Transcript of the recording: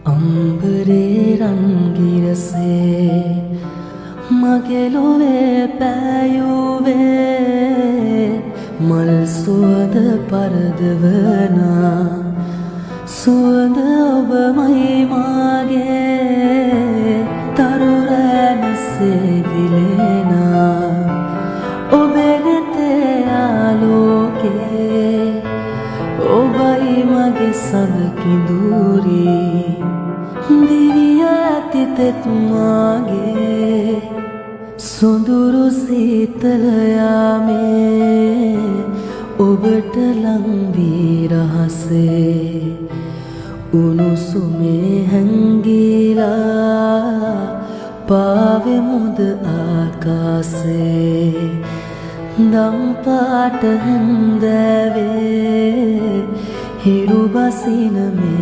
අම්බරේ රංගිරසේ මගේ ලොවේ පෑයුවේ මල් සුවඳ පරදවනා සුවඳ ඔබමයි මාගේ තරුරැමසේ දිලෙනා ඔබේ නෙතේ ආලෝකේ ඔබයි මගේ සඳ කිඳුරේ දිවිය ඇති තෙත් මාගේ සොඳුරු සීතල යාමේ ඔබට ලං වී රහසේ උණුසුමේ හැංගිලා පාවෙමුද ආකාසේ දම් පාට හැන්දෑවේ හිරු බසින මේ